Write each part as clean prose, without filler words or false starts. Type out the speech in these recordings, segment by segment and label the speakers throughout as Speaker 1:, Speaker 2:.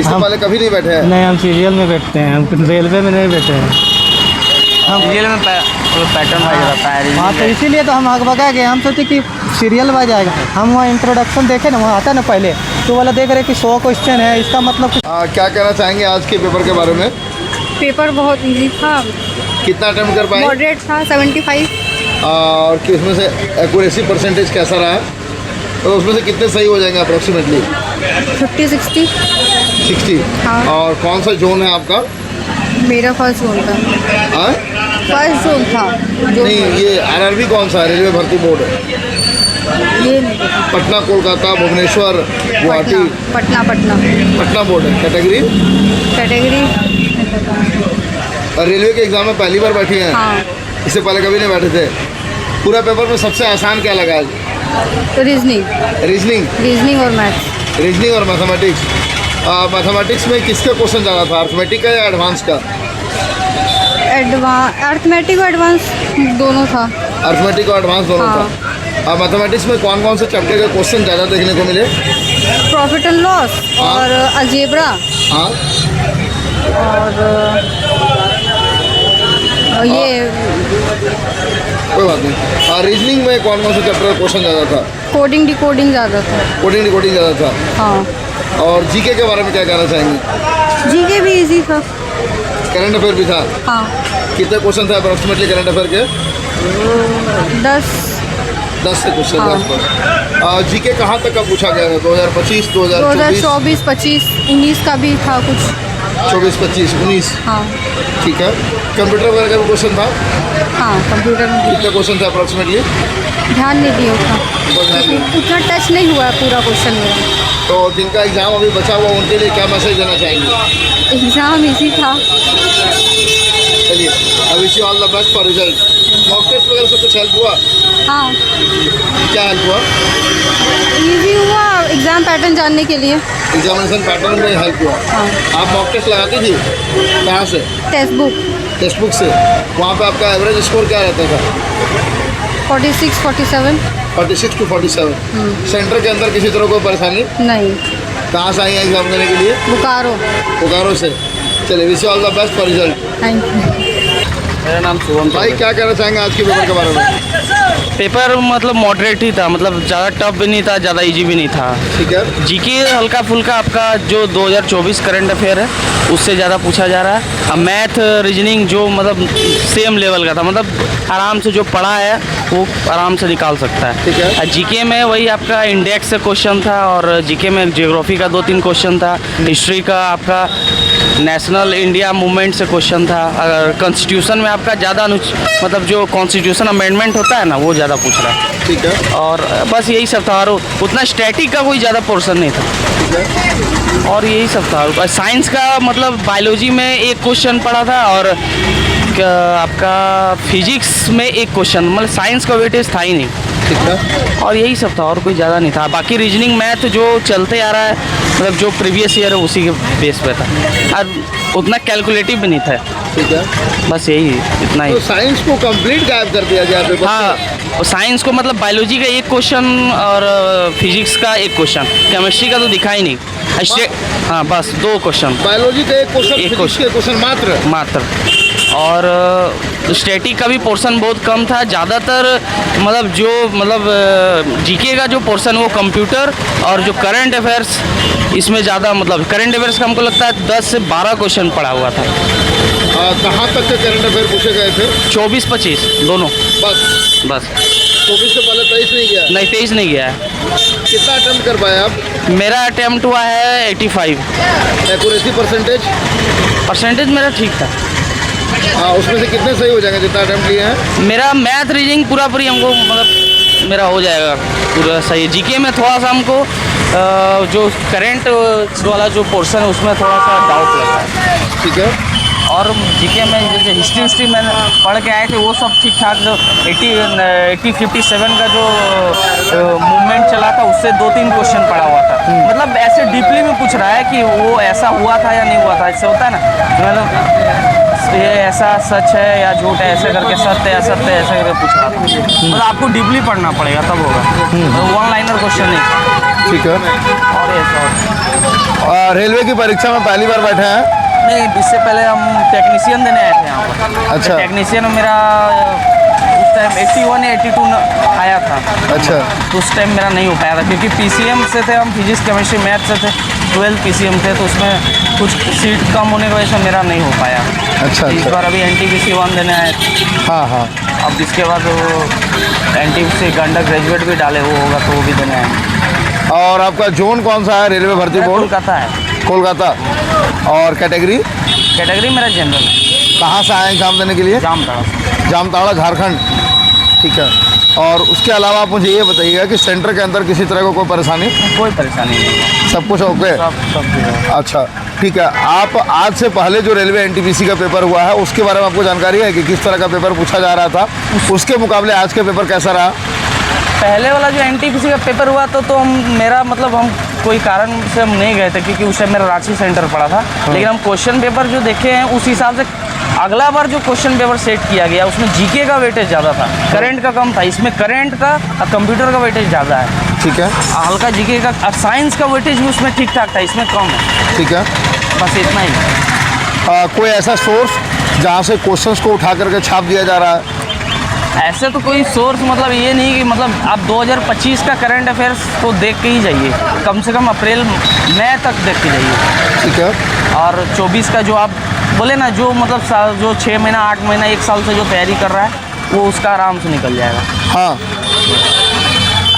Speaker 1: इससे पहले कभी नहीं बैठे हैं?
Speaker 2: नहीं, हम सीरियल में बैठते हैं, हम रेलवे में नहीं बैठे हैं। हम
Speaker 3: सीरियल में पैटर्न वाइज रहता है।
Speaker 2: हाँ, तो इसीलिए तो हम हकबका गए। हम सोचे कि सीरियल वाइज आएगा। हम वहाँ इंट्रोडक्शन देखे ना, वहाँ आता ना पहले, तो वाला देख रहे कि 100 क्वेश्चन है, इसका मतलब
Speaker 1: क्या कहना चाहेंगे आज के पेपर के बारे में?
Speaker 4: पेपर बहुत इजी था,
Speaker 1: कितना अटेम्प्ट कर पाए?
Speaker 4: मॉडरेट था, 75।
Speaker 1: और कि उसमें से एक्यूरेसी परसेंटेज कैसा रहा? तो उसमें से कितने सही हो जाएंगे अप्रोक्सीमेटली?
Speaker 4: 50-60।
Speaker 1: 60।
Speaker 4: हाँ।
Speaker 1: और कौन सा जोन है आपका?
Speaker 4: मेरा फर्स्ट जोन था।
Speaker 1: हाँ?
Speaker 4: फर्स्ट जोन था जो
Speaker 1: नहीं, ये आरआरबी कौन सा है? रेलवे भर्ती बोर्ड है।
Speaker 4: ये नहीं पता।
Speaker 1: पटना, कोलकाता, भुवनेश्वर, गुवाहाटी?
Speaker 4: पटना
Speaker 1: पटना बोर्ड है। कैटेगरी?
Speaker 4: कैटेगरी।
Speaker 1: और रेलवे के एग्जाम में पहली बार बैठी हैं?
Speaker 4: हाँ।
Speaker 1: इससे पहले कभी नहीं बैठे थे? पूरा पेपर में सबसे आसान क्या लगा आज?
Speaker 4: रीजनिंग
Speaker 1: रीजनिंग
Speaker 4: और मैथ्स।
Speaker 1: रीजनिंग और मैथमेटिक्स। मैथमेटिक्स में किसका क्वेश्चन ज़्यादा था, अर्थमेटिक का या एडवांस का?
Speaker 4: अर्थमेटिक और एडवांस दोनों था।
Speaker 1: अर्थमेटिक और एडवांस दोनों
Speaker 4: हाँ।
Speaker 1: था। मैथमेटिक्स में कौन कौन से चैप्टर के क्वेश्चन ज़्यादा देखने को मिले?
Speaker 4: प्रॉफिट एंड लॉस और अलजेब्रा
Speaker 1: हाँ।
Speaker 4: और ये
Speaker 1: कोई बात नहीं। रीजनिंग में कौन कौन से चैप्टर का क्वेश्चन ज़्यादा था?
Speaker 4: कोडिंग डिकोडिंग ज़्यादा था।
Speaker 1: कोडिंग डिकोडिंग ज़्यादा था।
Speaker 4: हाँ।
Speaker 1: और जीके के बारे में क्या कहना चाहेंगे?
Speaker 4: जीके भी इजी था।
Speaker 1: करंट अफेयर भी था?
Speaker 4: हाँ।
Speaker 1: कितने क्वेश्चन थे अप्रोक्सीमेटली करंट अफेयर के? 10 से क्वेश्चन।
Speaker 4: हाँ।
Speaker 1: 10 पर। जीके कहाँ तक का पूछा गया है? 2025,
Speaker 4: 2024, 25, 19 का भी था कुछ।
Speaker 1: 24, 25, 19?
Speaker 4: हाँ।
Speaker 1: ठीक है। कंप्यूटर वगैरह का भी क्वेश्चन था?
Speaker 4: हाँ, कंप्यूटर में
Speaker 1: कितने क्वेश्चन थे अप्रोक्सीमेटली?
Speaker 4: ध्यान नहीं दिया उतना। उतना टच नहीं हुआ है पूरा क्वेश्चन मेरा।
Speaker 1: तो जिनका एग्ज़ाम अभी बचा हुआ उनके लिए क्या मैसेज देना चाहेंगे?
Speaker 4: एग्ज़ाम इजी था।
Speaker 1: चलिए, I wish you all the best for result. Mock test वगैरह से कुछ हेल्प हुआ?
Speaker 4: हाँ,
Speaker 1: क्या हेल्प हुआ?
Speaker 4: इजी हुआ एग्ज़ाम पैटर्न जानने के लिए।
Speaker 1: एग्जामिनेशन पैटर्न में हेल्प हुआ?
Speaker 4: हाँ।
Speaker 1: आप मॉक टेस्ट लगाती थी? कहाँ से? टेक्स्ट बुक से। वहाँ पे आपका एवरेज स्कोर क्या रहता था?
Speaker 4: 46, 47।
Speaker 1: 46 to 47। सेंटर के अंदर किसी तरह कोई परेशानी?
Speaker 4: नहीं।
Speaker 1: कहाँ से आई हैं एग्जाम देने के लिए? बोकारो से। चलिए, wish you all the best for result.
Speaker 4: Thank you.
Speaker 3: मेरा नाम शुभम।
Speaker 1: भाई, क्या कहना चाहेंगे आज के पेपर के बारे में?
Speaker 3: पेपर मतलब मॉडरेट ही था, मतलब ज़्यादा टफ भी नहीं था, ज़्यादा इजी भी नहीं था।
Speaker 1: ठीक है।
Speaker 3: जीके हल्का फुल्का आपका जो 2024 करंट अफेयर है उससे ज़्यादा पूछा जा रहा है। अब मैथ रीजनिंग जो मतलब सेम लेवल का था, मतलब आराम से जो पढ़ा है वो आराम से निकाल सकता है।
Speaker 1: ठीक है।
Speaker 3: जीके में वही आपका इंडेक्स से क्वेश्चन था, और जीके में ज्योग्राफी का 2-3 क्वेश्चन था। हिस्ट्री का आपका नेशनल इंडिया मूवमेंट से क्वेश्चन था। अगर कॉन्स्टिट्यूशन में आपका ज़्यादा मतलब जो कॉन्स्टिट्यूशन अमेंडमेंट होता है ना, वो ज़्यादा पूछ रहा है।
Speaker 1: ठीक है।
Speaker 3: और बस यही सब था, और उतना स्टैटिक का कोई ज़्यादा पोर्शन नहीं था।
Speaker 1: ठीक है।
Speaker 3: और यही सब था। साइंस का मतलब बायोलॉजी में एक क्वेश्चन पड़ा था, और आपका फिजिक्स में एक क्वेश्चन, मतलब साइंस का वेटेज था ही नहीं।
Speaker 1: ठीक है।
Speaker 3: और यही सब था, और कोई ज़्यादा नहीं था। बाकी रीजनिंग मैथ जो चलते आ रहा है, मतलब जो प्रीवियस ईयर है उसी के बेस पे था, और उतना कैलकुलेटिव भी नहीं था।
Speaker 1: ठीक है।
Speaker 3: बस यही इतना ही।
Speaker 1: तो साइंस को कंप्लीट गायब कर दिया गया पेपर?
Speaker 3: हाँ, और साइंस को मतलब बायोलॉजी का एक क्वेश्चन और फिजिक्स का एक क्वेश्चन, केमिस्ट्री का तो दिखा ही नहीं। हाँ, बस 2 क्वेश्चन।
Speaker 1: बायोलॉजी का एक क्वेश्चन
Speaker 3: मात्र। और स्टैटिक का भी पोर्शन बहुत कम था। ज़्यादातर मतलब जो जीके का जो पोर्शन वो कंप्यूटर और जो करंट अफेयर्स, इसमें ज़्यादा मतलब करंट अफेयर्स का हमको लगता है 10 से 12 क्वेश्चन पड़ा हुआ था।
Speaker 1: कहाँ तक के करंट अफेयर पूछे गए थे?
Speaker 3: 24-25 दोनों।
Speaker 1: बस 24 से पहले 23 नहीं गया?
Speaker 3: नहीं, 23 नहीं गया है।
Speaker 1: कितना अटेम्प्ट कर पाए आप?
Speaker 3: मेरा अटेम्प्ट हुआ है 85।
Speaker 1: एक्यूरेसी
Speaker 3: परसेंटेज मेरा ठीक था।
Speaker 1: उसमें से कितने सही हो जाएंगे जितना अटेम्प्ट लिए हैं?
Speaker 3: मेरा मैथ रीजनिंग पूरी हमको मतलब मेरा हो जाएगा पूरा सही। जीके में थोड़ा सा हमको जो करंट वाला जो पोर्शन है उसमें थोड़ा सा डाउट लगा है।
Speaker 1: ठीक है।
Speaker 3: और जीके में जैसे हिस्ट्री मैंने पढ़ के आए थे, वो सब ठीक ठाक। जो 80-57 का जो मूवमेंट चला था उससे 2-3 क्वेश्चन पड़ा हुआ था। मतलब ऐसे डीपली में पूछ रहा है कि वो ऐसा हुआ था या नहीं हुआ था। ऐसे होता है ना, मतलब ये ऐसा सच है या झूठ है, ऐसे करके सत्य है असत्य है, ऐसे करके पूछ रहा था। मतलब आपको डीपली पढ़ना पड़ेगा तब होगा, तो 1 लाइनर क्वेश्चन नहीं।
Speaker 1: ठीक है।
Speaker 3: और ऐसा
Speaker 1: रेलवे की परीक्षा में पहली बार बैठे हैं?
Speaker 3: नहीं, इससे पहले हम टेक्नीशियन देने आए थे यहाँ पर।
Speaker 1: अच्छा।
Speaker 3: टेक्नीशियन मेरा उस टाइम 81 या 82 आया था।
Speaker 1: अच्छा।
Speaker 3: तो उस टाइम मेरा नहीं हो पाया था क्योंकि पीसीएम से थे हम, फिजिक्स केमिस्ट्री मैथ से थे, 12 पीसीएम थे, तो उसमें कुछ सीट कम होने की वजह से मेरा नहीं हो पाया।
Speaker 1: अच्छा।
Speaker 3: इस बार अभी एनटीपीसी 1 देने आए थे।
Speaker 1: हाँ हाँ।
Speaker 3: अब इसके बाद वो एनटीपीसी अंडर ग्रेजुएट भी डाले, वो होगा तो वो भी देने आए।
Speaker 1: और आपका जोन कौन सा है रेलवे भर्ती बोर्ड?
Speaker 3: कोलकाता है।
Speaker 1: कोलकाता। और कैटेगरी?
Speaker 3: कैटेगरी मेरा जनरल है।
Speaker 1: कहाँ से आए एग्जाम देने के लिए?
Speaker 3: जामताड़ा।
Speaker 1: जामताड़ा, झारखंड। ठीक है। और उसके अलावा आप मुझे ये बताइएगा कि सेंटर के अंदर किसी तरह को कोई परेशानी?
Speaker 3: कोई परेशानी नहीं है,
Speaker 1: सब कुछ ओके?
Speaker 3: सब।
Speaker 1: अच्छा ठीक है। आप आज से पहले जो रेलवे एनटीपीसी का पेपर हुआ है उसके बारे में आपको जानकारी है कि किस तरह का पेपर पूछा जा रहा था? उसके मुकाबले आज का पेपर कैसा रहा?
Speaker 3: पहले वाला जो एनटीपीसी का पेपर हुआ तो मेरा मतलब हम कोई कारण से हम नहीं गए थे क्योंकि उस टाइम मेरा रांची सेंटर पड़ा था। लेकिन हम क्वेश्चन पेपर जो देखे हैं उस हिसाब से अगला बार जो क्वेश्चन पेपर सेट किया गया उसमें जीके का वेटेज ज़्यादा था, करंट का कम था। इसमें करंट का और कंप्यूटर का वेटेज ज़्यादा है।
Speaker 1: ठीक है।
Speaker 3: हल्का जीके का और साइंस का वेटेज भी उसमें ठीक ठाक था, इसमें कम है।
Speaker 1: ठीक है।
Speaker 3: बस इतना ही।
Speaker 1: कोई ऐसा सोर्स जहाँ से क्वेश्चंस को उठा करके छाप दिया जा रहा है?
Speaker 3: ऐसे तो कोई सोर्स मतलब ये नहीं कि मतलब आप 2025 का करंट अफेयर्स को देख के ही जाइए, कम से कम अप्रैल मई तक देख के जाइए।
Speaker 1: ठीक है।
Speaker 3: और 24 का जो आप बोले ना, जो मतलब जो 6 महीना 8 महीना 1 साल से जो तैयारी कर रहा है वो उसका आराम से निकल जाएगा।
Speaker 1: हाँ।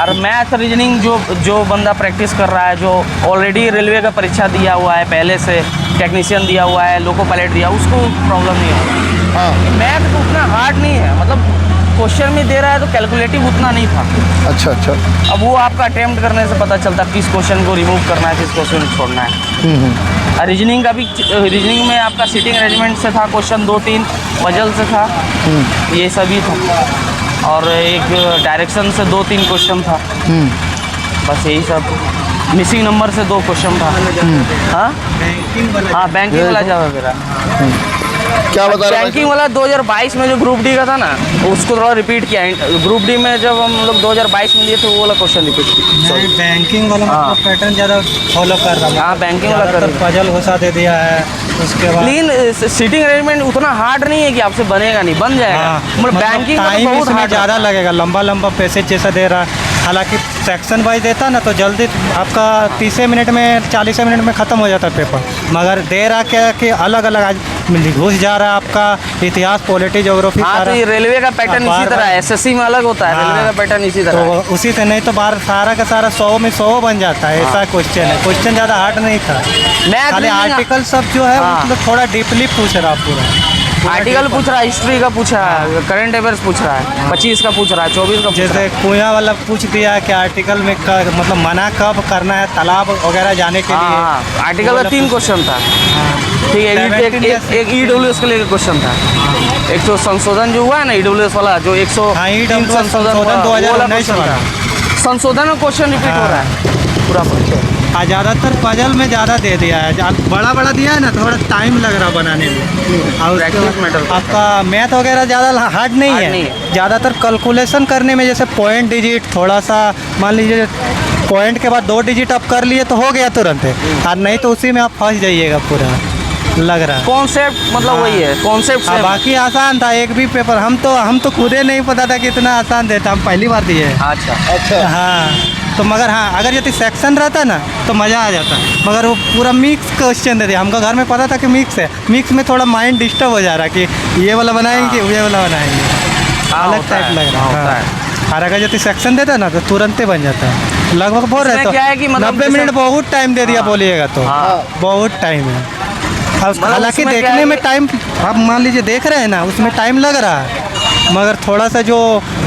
Speaker 3: और मैथ रीजनिंग जो बंदा प्रैक्टिस कर रहा है, जो ऑलरेडी रेलवे का परीक्षा दिया हुआ है, पहले से टेक्नीशियन दिया हुआ है, लोको पायलट दिया, उसको प्रॉब्लम नहीं होगा।
Speaker 1: हाँ।
Speaker 3: मैथ तो उतना हार्ड नहीं है, मतलब क्वेश्चन में दे रहा है तो कैलकुलेटिव उतना नहीं था।
Speaker 1: अच्छा अच्छा।
Speaker 3: अब वो आपका अटेम्प्ट करने से पता चलता किस क्वेश्चन को रिमूव करना है, किस क्वेश्चन को छोड़ना है। रीजनिंग का भी, रीजनिंग में आपका सीटिंग अरेंजमेंट से था क्वेश्चन, 2-3 पजल से था, ये सभी था। और एक डायरेक्शन से 2-3 क्वेश्चन था। बस यही सब। मिसिंग नंबर से 2 क्वेश्चन था। हाँ हाँ, बैंकिंग वाला जवाब मेरा।
Speaker 1: क्या बता रहे हैं?
Speaker 3: बैंकिंग वाला 2022 में जो ग्रुप डी का था ना, उसको थोड़ा रिपीट किया। ग्रुप डी में जब हम लोग 2022 में लिए तो वो वाला क्वेश्चन रिपीट किया।
Speaker 2: बैंकिंग वाला मतलब पैटर्न ज़्यादा फॉलो कर रहा है।
Speaker 3: हाँ, बैंकिंग वाला कर
Speaker 2: पजल घुसा दे दिया है उसके बाद।
Speaker 3: लेकिन सीटिंग अरेंजमेंट उतना हार्ड नहीं है कि आपसे बनेगा नहीं, बन जाएगा। मतलब बैंकिंग
Speaker 2: टाइम
Speaker 3: बहुत
Speaker 2: इसमें ज़्यादा लगेगा, लंबा लंबा पैसेज जैसा दे रहा है। हालांकि सेक्शन वाइज देता ना तो जल्दी आपका 30 मिनट में 40 मिनट में ख़त्म हो जाता है पेपर, मगर दे रहा क्या कि अलग अलग आज घुस जा रहा है आपका इतिहास, पॉलिटी, ज्योग्राफी।
Speaker 3: हाँ, तो ये रेलवे का पैटर्न इसी तरह है, एसएससी में अलग होता है। रेलवे का पैटर्न इसी तरह है।
Speaker 2: तो उसी से नहीं तो बाहर सारा का सारा 100 में 100 बन जाता है। ऐसा क्वेश्चन है, क्वेश्चन ज़्यादा हार्ड नहीं था। खाली आर्टिकल सब जो है मतलब थोड़ा डीपली पूछ रहा पूरा।
Speaker 3: आर्टिकल पूछ रहा है, हिस्ट्री का पूछ रहा है, करंट अफेयर्स पूछ रहा है, 25 का पूछ रहा है, 24 का पूछ रहा है।
Speaker 2: जैसे कुआं वाला पूछ दिया है कि आर्टिकल में मतलब मना कब करना है तालाब वगैरह जाने के लिए।
Speaker 3: हाँ, आर्टिकल का 3 क्वेश्चन था। ठीक है, एक ईडब्ल्यूएस के लिए क्वेश्चन था। एक तो संशोधन जो हुआ है ना ईडब्ल्यूएस वाला, जो 103 संशोधन 2019 वाला संशोधन में क्वेश्चन रिपीट हो रहा है पूरा।
Speaker 2: ज़्यादातर पजल में ज़्यादा दे दिया है, बड़ा बड़ा दिया है ना, थोड़ा टाइम लग रहा बनाने में। और आपका मैथ वगैरह ज़्यादा हार्ड नहीं है। ज़्यादातर कैलकुलेशन करने में जैसे पॉइंट डिजिट थोड़ा सा मान लीजिए, पॉइंट के बाद 2 डिजिट आप कर लिए तो हो गया तुरंत है, और नहीं तो उसी में आप फंस जाइएगा पूरा, लग रहा है।
Speaker 3: कॉन्सेप्ट मतलब वही है, कॉन्सेप्ट।
Speaker 2: बाकी आसान था, एक भी पेपर हम तो खुदे नहीं पता था कि इतना आसान देता, हम पहली बार दिए।
Speaker 3: अच्छा।
Speaker 2: हाँ, तो मगर हाँ, अगर यदि सेक्शन रहता ना तो मज़ा आ जाता, मगर वो पूरा मिक्स क्वेश्चन दे दिया। हमको घर में पता था कि मिक्स है, मिक्स में थोड़ा माइंड डिस्टर्ब हो जा रहा कि ये वाला बनाएंगे ये वाला बनाएंगे, अलग टाइप लग रहा है। और अगर यदि सेक्शन देता ना तो तुरंत बन जाता है। लगभग बहुत रहता है, 90 मिनट बहुत टाइम दे दिया बोलिएगा तो बहुत टाइम है। हालांकि देखने में टाइम, आप मान लीजिए देख रहे हैं ना, उसमें टाइम लग रहा है, मगर थोड़ा सा जो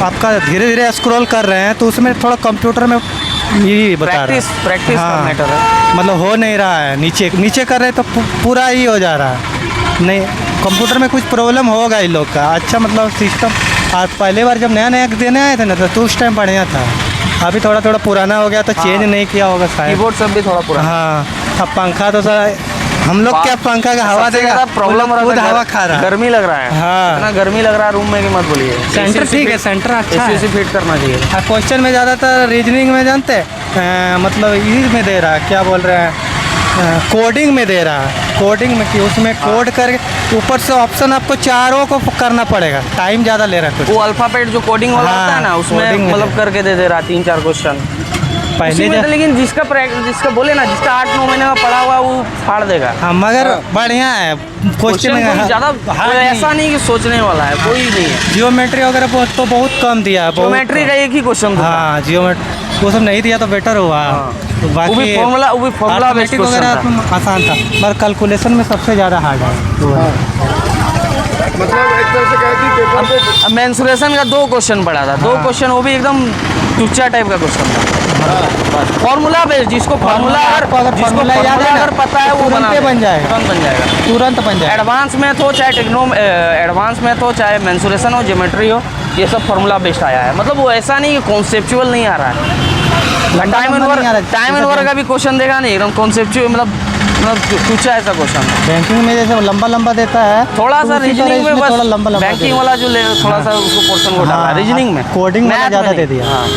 Speaker 2: आपका धीरे धीरे स्क्रॉल कर रहे हैं तो उसमें थोड़ा कंप्यूटर में ये बता रहा है
Speaker 3: प्रैक्टिस
Speaker 2: हाँ,
Speaker 3: मैटर है।
Speaker 2: मतलब हो नहीं रहा है, नीचे कर रहे हैं तो पूरा ही हो जा रहा है। नहीं, कंप्यूटर में कुछ प्रॉब्लम होगा इन लोग का। अच्छा मतलब सिस्टम आज पहले बार जब नया देने आए थे ना तो उस टाइम बढ़िया था, अभी थोड़ा थोड़ा पुराना हो गया तो चेंज नहीं किया होगा शायद।
Speaker 3: कीबोर्ड सब भी थोड़ा पुराना।
Speaker 2: हाँ, अब पंखा तो सर हम लोग क्या पंखा का हवा देगा,
Speaker 3: प्रॉब्लम
Speaker 2: हवा खा रहा है,
Speaker 3: गर्मी लग रहा है।
Speaker 2: हाँ,
Speaker 3: इतना गर्मी लग रहा है रूम में कि मत बोलिए।
Speaker 2: सेंटर ठीक है, सेंटर अच्छा है,
Speaker 3: फिट करना चाहिए।
Speaker 2: क्वेश्चन में ज़्यादातर रीजनिंग में जानते हैं मतलब इस में दे रहा है, क्या बोल रहे हैं कोडिंग में दे रहा है, कोडिंग में कि उसमें कोड करके ऊपर से ऑप्शन आपको चारों को करना पड़ेगा, टाइम ज़्यादा ले रहा है कुछ।
Speaker 3: वो अल्फाबेट जो कोडिंग वाला
Speaker 2: हाँ,
Speaker 3: होता है ना, उसमें
Speaker 2: कोडिंग में
Speaker 3: मतलब
Speaker 2: दे।
Speaker 3: करके दे रहा 3-4 क्वेश्चन
Speaker 2: पहले
Speaker 3: उसी में तो। लेकिन जिसका बोले ना, जिसका 8-9 महीने का पढ़ा हुआ है वो फाड़ देगा
Speaker 2: हाँ, मगर बढ़िया है
Speaker 3: क्वेश्चन।
Speaker 2: क्वेश्चन
Speaker 3: ज़्यादा ऐसा नहीं कि सोचने वाला है, कोई नहीं है।
Speaker 2: जियोमेट्री वगैरह तो बहुत कम दिया है, बहुत
Speaker 3: ज्योमेट्री का एक ही क्वेश्चन था।
Speaker 2: हाँ जियोमेट्री वो सब नहीं दिया तो बेटर हुआ। तो
Speaker 3: वो भी फॉर्मूला बेस्ड
Speaker 2: arithmetic
Speaker 3: क्वेश्चन
Speaker 2: वगैरह
Speaker 3: था।
Speaker 2: आसान था, मगर कैलकुलेशन में सबसे ज़्यादा हार्ड है वो है।
Speaker 1: मतलब एक तरह से कहे कि पेपर पे
Speaker 3: मेंसुरेशन का 2 क्वेश्चन पढ़ा था, 2 क्वेश्चन वो भी एकदम टुच्चा टाइप का क्वेश्चन था। फॉर्मूला बेस्ड, जिसको फॉर्मूला
Speaker 2: आपको अगर
Speaker 3: जिसको
Speaker 2: formula याद है
Speaker 3: फॉर्मूला
Speaker 2: ना,
Speaker 3: अगर पता है वो
Speaker 2: तुरंत
Speaker 3: बना
Speaker 2: ही बन जाएगा।
Speaker 3: तुरंत बन जाएगा।
Speaker 2: तुरंत बन जाए।
Speaker 3: एडवांस मैथ हो चाहे एडवांस मैथ हो चाहे मेंसुरेशन हो, ज्योमेट्री हो, ये सब फॉर्मूला बेस्ड आया है। मतलब वो ऐसा नहीं कि कॉन्सेप्चुअल नहीं आ रहा है। टाइम एंड वर्क का भी क्वेश्चन देगा नहीं, एकदम कॉन्सेप्चुअल, मतलब टुच्चा ऐसा क्वेश्चन है।
Speaker 2: बैंकिंग में जैसे लंबा लंबा देता है,
Speaker 3: थोड़ा
Speaker 2: तो
Speaker 3: सा
Speaker 2: उसी तरह
Speaker 3: रीजनिंग में
Speaker 2: इसमें
Speaker 3: बस
Speaker 2: थोड़ा लंबा लंबा
Speaker 3: बैंकिंग वाला जो थोड़ा सा उसको पोर्शन को डाला रीजनिंग में,
Speaker 2: कोडिंग वाला
Speaker 3: math में
Speaker 2: ज़्यादा दे
Speaker 3: नहीं।
Speaker 2: दिया।
Speaker 3: हाँ।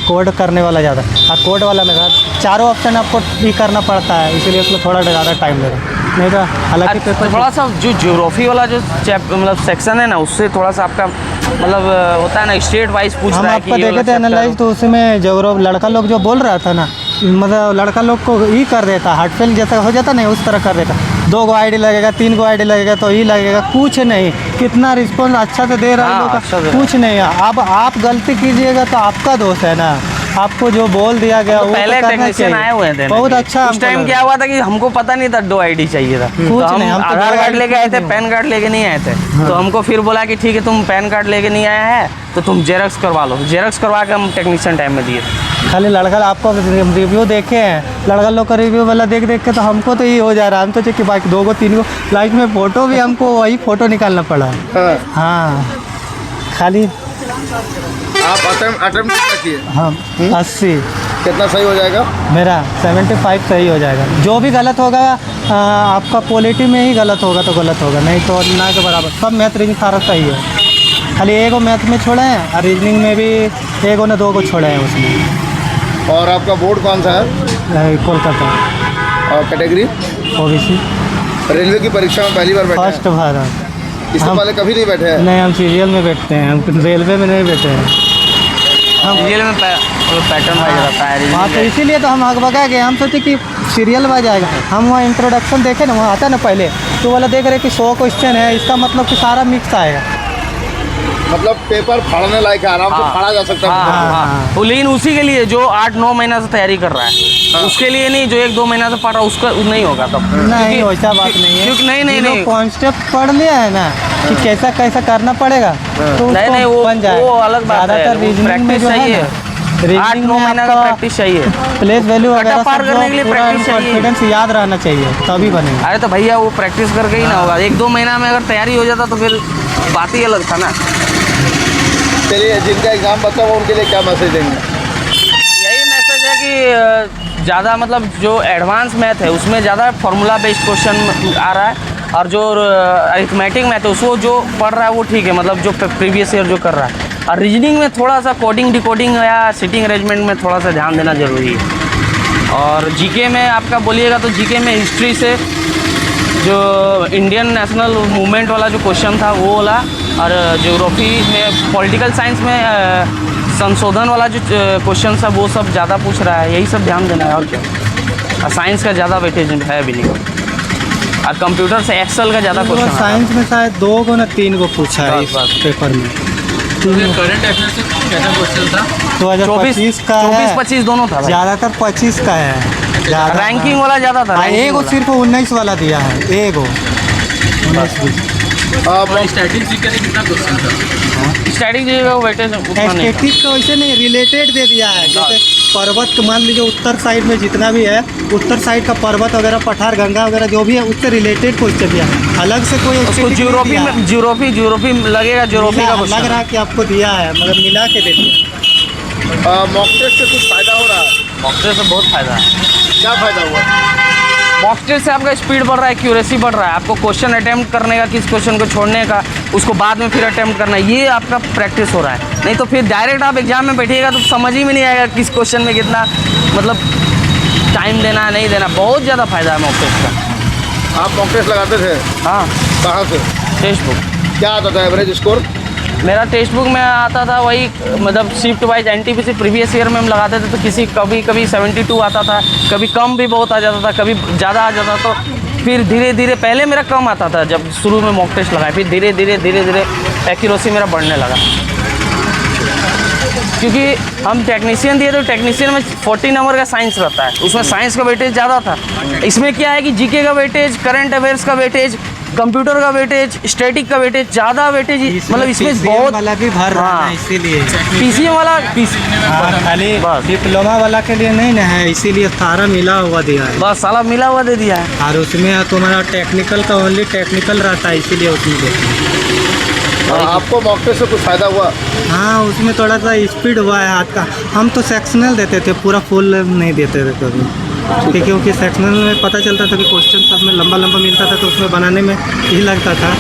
Speaker 2: कोड करने वाला ज़्यादा, और कोड वाला में चारों ऑप्शन आपको ही करना पड़ता है, इसीलिए उसमें थोड़ा ज़्यादा टाइम लगेगा, नहीं तो हालांकि पेपर
Speaker 3: थोड़ा सा जो ज्योग्राफी वाला जो मतलब सेक्शन है ना, उससे थोड़ा सा आपका मतलब होता है ना, स्टेट वाइज पूछ
Speaker 2: हम
Speaker 3: रहा है कि
Speaker 2: आपका
Speaker 3: ये
Speaker 2: देखे
Speaker 3: वाला
Speaker 2: थे
Speaker 3: chapter
Speaker 2: एनालाइज, तो उसमें जो लड़का लोग जो बोल रहा था ना, मतलब लड़का लोग को ही कर देता, हार्ट फेल जैसा हो जाता नहीं, उस तरह कर देता। 2 गो आईडी लगेगा, 3 गो आईडी लगेगा तो ही लगेगा, कुछ नहीं। कितना रिस्पॉन्स अच्छा से दे रहा है
Speaker 3: हाँ,
Speaker 2: लोग
Speaker 3: अच्छा दे
Speaker 2: का, कुछ नहीं है। अब आप गलती कीजिएगा तो आपका दोष है ना, आपको जो बोल दिया गया वो
Speaker 3: पहले
Speaker 2: तो करना
Speaker 3: टेक्नीशियन
Speaker 2: चाहिए।
Speaker 3: आए हुए थे
Speaker 2: बहुत अच्छा
Speaker 3: उस टाइम
Speaker 2: हमको
Speaker 3: क्या हुआ था कि हमको पता नहीं था 2 आईडी चाहिए था, तो
Speaker 2: कुछ
Speaker 3: हम
Speaker 2: नहीं, हम तो
Speaker 3: आधार
Speaker 2: 2
Speaker 3: कार्ड
Speaker 2: ID
Speaker 3: लेके आए थे, पैन कार्ड लेके नहीं आए थे। तो हमको फिर बोला कि ठीक है, तुम पैन कार्ड लेके नहीं आया है तो तुम जेरॉक्स करवा लो। जेरॉक्स करवा के हम टेक्नीशियन टाइम में दिए।
Speaker 2: खाली लड़का आपको रिव्यू देखे हैं, लड़का लोग का रिव्यू वाला देख देख के तो हमको तो ये हो जा रहा है। हम तो कि बाकी 2 गो 3 गो लाइफ में फ़ोटो भी हमको वही फ़ोटो निकालना पड़ा।
Speaker 1: हाँ।
Speaker 2: हाँ खाली
Speaker 1: आप अटेम्प्ट कितना किए?
Speaker 2: हाँ 80
Speaker 1: कितना सही हो जाएगा?
Speaker 2: मेरा 75 सही हो जाएगा। जो भी गलत होगा आपका क्वालिटी में ही गलत होगा तो गलत होगा, नहीं तो ना के बराबर। सब मैथ रीजनिंग सारा सही है, खाली 1 गो मैथ में छोड़े हैं और रीजनिंग में भी 1 गो ने 2 गो छोड़े हैं उसमें।
Speaker 1: और आपका बोर्ड कौन सा है?
Speaker 2: कोलकाता
Speaker 1: और कैटेगरी?
Speaker 2: ओबीसी
Speaker 1: रेलवे की परीक्षा में पहली बार बैठे
Speaker 2: फर्स्ट
Speaker 1: हैं?
Speaker 2: भारत।
Speaker 1: इससे
Speaker 2: हम-
Speaker 1: पहले कभी नहीं बैठे हैं?
Speaker 2: नहीं, हम सीरियल में बैठते हैं, हम रेलवे में नहीं बैठे हैं।
Speaker 3: रियल में पैटर्न वाइज रहता है।
Speaker 2: हाँ तो इसीलिए तो हम हकबका गए, हम सोचे कि सीरियल में जाएगा। हम वहाँ इंट्रोडक्शन देखे ना, वहाँ आता है ना पहले, तो वाला देख रहे कि 100 क्वेश्चन है, इसका मतलब कि सारा मिक्स आएगा।
Speaker 1: मतलब पेपर फाड़ने लायक है, आराम से फाड़ा जा सकता है।
Speaker 2: हाँ।
Speaker 3: तो लेकिन उसी के लिए जो 8-9 महीना से तैयारी कर रहा है, उसके लिए नहीं। जो 1-2 महीना से पढ़ रहा है उसका नहीं होगा तब।
Speaker 2: नहीं
Speaker 3: क्योंकि-
Speaker 2: वैसा बात नहीं है,
Speaker 3: क्योंकि नहीं
Speaker 2: कॉन्सेप्ट पढ़ लिया है ना कि कैसा कैसा करना पड़ेगा, तो
Speaker 3: नहीं,
Speaker 2: उसको
Speaker 3: वो-
Speaker 2: बन जाए।
Speaker 3: वो अलग बात है,
Speaker 2: ज़्यादातर
Speaker 3: वो
Speaker 2: रीजनिंग में
Speaker 3: practice
Speaker 2: जो है
Speaker 3: चाहिए।
Speaker 2: ना, रीजनिंग
Speaker 3: 8-9
Speaker 2: में
Speaker 3: महीना का
Speaker 2: आपका
Speaker 3: प्रैक्टिस चाहिए।
Speaker 2: प्लेस वैल्यू
Speaker 3: कटा
Speaker 2: वगैरह
Speaker 3: पार
Speaker 2: सब
Speaker 3: करने के लिए
Speaker 2: पूरा
Speaker 3: practice चाहिए।
Speaker 2: कॉन्फिडेंस याद रहना चाहिए, तभी बनेगा।
Speaker 3: अरे तो भैया वो प्रैक्टिस करके ही ना होगा। 1-2 महीना में अगर तैयारी हो जाता तो फिर बात ही अलग था ना।
Speaker 1: चलिए, जिनका एग्जाम बचा हुआ उनके लिए क्या मैसेज देंगे?
Speaker 3: यही मैसेज है कि ज़्यादा मतलब जो एडवांस मैथ है उसमें ज़्यादा फार्मूला बेस्ड क्वेश्चन आ रहा है, और जो अरिथमेटिक मैथ है उसको जो पढ़ रहा है वो ठीक है, मतलब जो प्रीवियस ईयर जो कर रहा है। और रीजनिंग में थोड़ा सा कोडिंग डिकोडिंग या सिटिंग अरेंजमेंट में थोड़ा सा ध्यान देना ज़रूरी है। और जीके में आपका बोलिएगा तो जीके में हिस्ट्री से जो इंडियन नेशनल मूवमेंट वाला जो क्वेश्चन था वो वाला, और ज्योग्राफी में पॉलिटिकल साइंस में संशोधन वाला जो क्वेश्चन था वो सब ज़्यादा पूछ रहा है। यही सब ध्यान देना है और क्या। और साइंस का ज़्यादा वेटेज है भी नहीं, और कंप्यूटर से एक्सेल का ज़्यादा क्वेश्चन
Speaker 2: साइंस में शायद 2 गो ना 3 गो पूछा है इस
Speaker 3: बस।
Speaker 2: पेपर में।
Speaker 5: करंट अफेयर से कैसा क्वेश्चन था?
Speaker 2: 2025 का है,
Speaker 3: 24-25 दोनों था भाई।
Speaker 2: ज़्यादातर 25 का है ज़्यादा।
Speaker 3: रैंकिंग वाला ज़्यादा था।
Speaker 2: हाँ,
Speaker 3: ranking
Speaker 2: एक गो
Speaker 3: वाला।
Speaker 2: सिर्फ 19 वाला दिया है, एक गो 19-20।
Speaker 5: और स्टैटिस्टिक्स का कितना क्वेश्चन था?
Speaker 3: स्टैटिक का वेटेज उतना नहीं था।
Speaker 2: स्टैटिस्टिक्स का वैसे नहीं, रिलेटेड दे दिया है। जैसे पर्वत का मान लीजिए, उत्तर साइड में जितना भी है, उत्तर साइड का पर्वत वगैरह, पठार, गंगा वगैरह जो भी है, उससे रिलेटेड क्वेश्चन दिया है। अलग से कोई
Speaker 3: उसको
Speaker 2: static नहीं
Speaker 3: ज्योग्राफी
Speaker 2: दिया है।
Speaker 3: में ज्योग्राफी लगेगा, ज्योग्राफी का
Speaker 2: लग
Speaker 3: क्वेश्चन
Speaker 2: रहा है कि आपको दिया है, मगर मिला के दे दिया।
Speaker 1: मॉक टेस्ट से कुछ फायदा हो रहा है?
Speaker 3: मॉक टेस्ट से बहुत फायदा है।
Speaker 1: क्या फायदा हुआ?
Speaker 3: मॉक टेस्ट से आपका स्पीड बढ़ रहा है, एक्यूरेसी बढ़ रहा है। आपको क्वेश्चन अटेम्प्ट करने का, किस क्वेश्चन को छोड़ने का, उसको बाद में फिर अटेम्प्ट करना है, ये आपका प्रैक्टिस हो रहा है। नहीं तो फिर डायरेक्ट आप एग्जाम में बैठिएगा तो समझ ही में नहीं आएगा किस क्वेश्चन में कितना मतलब टाइम देना है नहीं देना, बहुत ज़्यादा फ़ायदा है मॉक टेस्ट का।
Speaker 1: आप मॉक टेस्ट लगाते थे
Speaker 3: हाँ,
Speaker 1: कहाँ से?
Speaker 3: टेस्ट बुक
Speaker 1: क्या आता था एवरेज स्कोर?
Speaker 3: मेरा टेक्स्ट बुक में आता था वही, मतलब shift wise NTPC previous year में हम लगाते थे तो किसी कभी 72 आता था, कभी कम भी बहुत आ जाता था, कभी ज़्यादा आ जाता। तो फिर धीरे धीरे पहले मेरा कम आता था जब शुरू में मॉक टेस्ट लगाया, फिर धीरे धीरे एक्यूरेसी मेरा बढ़ने लगा। क्योंकि हम टेक्नीशियन दिए तो टेक्नीशियन में 40 नंबर का साइंस रहता है, उसमें साइंस का वेटेज ज़्यादा था। इसमें क्या है कि जीके का वेटेज, करंट अफेयर्स का वेटेज, कंप्यूटर का वेटेज, स्टैटिक का वेटेज, ज़्यादा वेटेज, मतलब इसमें
Speaker 2: PCM
Speaker 3: बहुत
Speaker 2: वाला भी भर रहा है इसीलिए।
Speaker 3: पीसीएम वाला
Speaker 2: हाँ, खाली
Speaker 3: बस।
Speaker 2: डिप्लोमा वाला के लिए नहीं ना है, इसीलिए सारा मिला हुआ दिया है।
Speaker 3: बस साला मिला हुआ दे दिया है।
Speaker 2: और उसमें तुम्हारा टेक्निकल का ओनली टेक्निकल रहता है, इसीलिए उसमें देखते हैं।
Speaker 1: आपको मॉक टेस्ट से कुछ फ़ायदा हुआ?
Speaker 2: हाँ, उसमें थोड़ा सा स्पीड हुआ है हाथ का। हम तो सेक्शनल देते थे, पूरा फुल नहीं देते थे कभी, क्योंकि सेक्शनल में पता चलता था कि क्वेश्चन सब में लंबा लंबा मिलता था, तो उसमें बनाने में ही लगता था।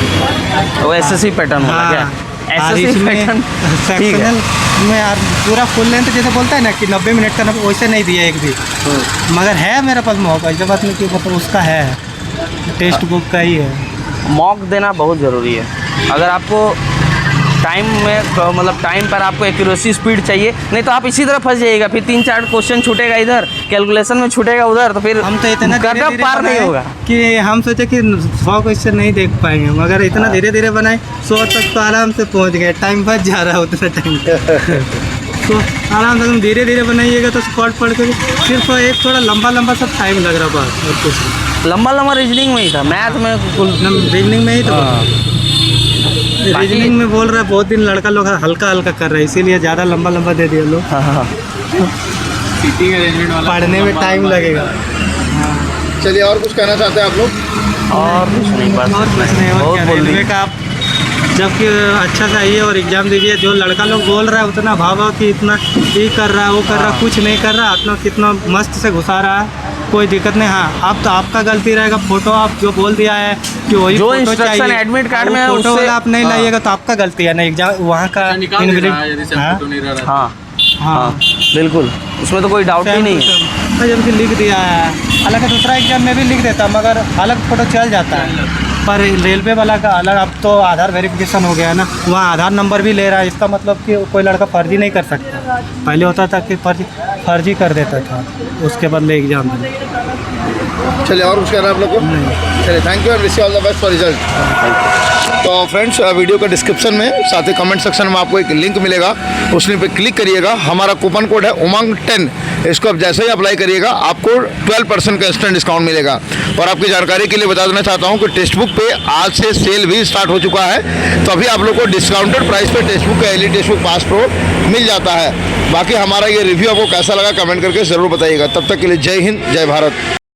Speaker 3: वो एसएससी पैटर्न होगा क्या?
Speaker 2: और
Speaker 3: एसएससी
Speaker 2: इसमें
Speaker 3: पैटर्न ठीक है।
Speaker 2: सेक्शनल में यार पूरा फुल लेंथ जैसे बोलता है ना कि 90 मिनट का, वैसे नहीं दिया एक भी। मगर है मेरे पास मौका, ऐसा बात नहीं कि मतलब उसका है, टेक्स्ट बुक का ही है।
Speaker 3: मॉक देना बहुत ज़रूरी है। अगर आपको टाइम में मतलब टाइम पर आपको एक्यूरेसी स्पीड चाहिए, नहीं तो आप इसी तरह फंस जाइएगा। फिर 3-4 क्वेश्चन छूटेगा इधर, कैलकुलेशन में छूटेगा उधर, तो फिर
Speaker 2: हम तो इतना
Speaker 3: गड्ढा पार नहीं होगा।
Speaker 2: कि हम सोचे कि 100 क्वेश्चन नहीं देख पाएंगे, मगर इतना धीरे धीरे बनाए 100 तक तो आराम से पहुंच गए। टाइम बच जा रहा है उतना टाइम तो आराम से तुम धीरे धीरे बनाइएगा तो स्पॉट पढ़ के सिर्फ एक थोड़ा लंबा लंबा सब टाइम लग रहा बस, और कुछ
Speaker 3: लंबा रीजनिंग में ही था, मैथ में कुल
Speaker 2: रीजनिंग में ही तो। रीजनिंग में बोल रहा है बहुत दिन लड़का लोग हल्का हल्का कर रहा है, इसीलिए ज़्यादा लंबा लंबा दे दिया लोग।
Speaker 3: हाँ।
Speaker 5: सीटिंग अरेंजमेंट वाला
Speaker 2: पढ़ने में टाइम लगेगा।
Speaker 1: चलिए, और कुछ कहना चाहते हैं आप लोग?
Speaker 3: और कुछ नहीं, बस
Speaker 2: और कुछ नहीं, और
Speaker 3: बहुत
Speaker 2: क्या,
Speaker 3: बोल
Speaker 2: रेलवे
Speaker 3: दिया।
Speaker 2: का आप जबकि अच्छा सा आइए और एग्ज़ाम दीजिए। जो लड़का लोग बोल रहा है उतना भावा कि इतना ये कर रहा है वो कर रहा है, कुछ नहीं कर रहा, अपना कितना मस्त से घुसा रहा है, कोई दिक्कत नहीं। हाँ, अब तो आपका गलती रहेगा। फोटो आप जो बोल दिया है कि वही
Speaker 3: जो
Speaker 2: फोटो
Speaker 3: इंस्ट्रक्शन
Speaker 2: चाहिए,
Speaker 3: एडमिट कार्ड
Speaker 2: वो
Speaker 3: में है
Speaker 2: फोटो
Speaker 3: उससे-
Speaker 2: वाला आप नहीं लाइएगा तो आपका गलती है ना, एग्जाम वहाँ का
Speaker 5: निकाल दे रहा है यदि से
Speaker 2: हाँ,
Speaker 5: फोटो नहीं रह रहा।
Speaker 3: हाँ
Speaker 2: हाँ,
Speaker 3: हाँ बिल्कुल, उसमें तो कोई डाउट ही नहीं है।
Speaker 2: है। जबकि लिख दिया है, हालांकि दूसरा एग्जाम में भी लिख देता मगर अलग फोटो चल जाता है। पर रेलवे वाला का अलग, अब तो आधार वेरिफिकेशन हो गया है ना, वहाँ आधार नंबर भी ले रहा है। इसका मतलब कि कोई लड़का फर्जी नहीं कर सकता। पहले होता था कि फर्जी कर देता था, उसके बदले एग्जाम में।
Speaker 1: चलिए, और कुछ कहना है आप लोग को? चलिए, thank you and wish you all the best for result. तो फ्रेंड्स, वीडियो का डिस्क्रिप्शन में साथ ही कमेंट सेक्शन में आपको एक लिंक मिलेगा, उस लिंक पे क्लिक करिएगा। हमारा कूपन कोड है उमंग 10, इसको आप जैसे ही अप्लाई करिएगा आपको 12% का इंस्टेंट डिस्काउंट मिलेगा। और आपकी जानकारी के लिए बता देना चाहता हूँ कि टेक्स्ट बुक पे आज से सेल भी स्टार्ट हो चुका है, तो अभी आप लोग को डिस्काउंटेड प्राइस पे टेक्स्ट बुक का एलई टेक्स्ट बुक पास प्रो मिल जाता है। बाकी हमारा ये रिव्यू आपको कैसा लगा कमेंट करके ज़रूर बताइएगा। तब तक के लिए जय हिंद, जय भारत।